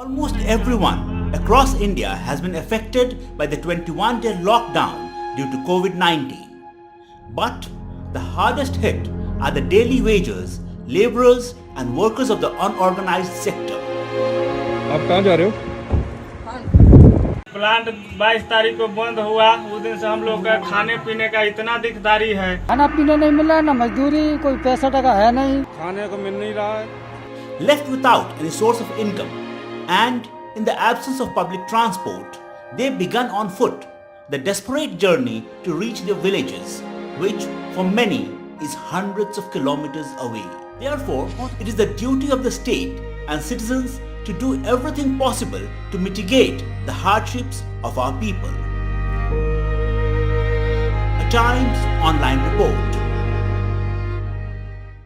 Almost everyone across India has been affected by the 21-day lockdown due to COVID-19. But the hardest hit are the daily wagers, laborers and workers of the unorganized sector. आप कहाँ जा रहे हो? Plant 22 तारीख को बंद हुआ। उस दिन से हम लोग का खाने पीने का इतना दिकदारी है। खाना पीने नहीं मिला, ना मजदूरी, कोई पैसा टका है नहीं, खाने को मिल नहीं रहा है। Left without any source of income and in the absence of public transport, they began on foot the desperate journey to reach their villages, which for many is hundreds of kilometers away. Therefore, it is the duty of the state and citizens to do everything possible to mitigate the hardships of our people. A Times online report.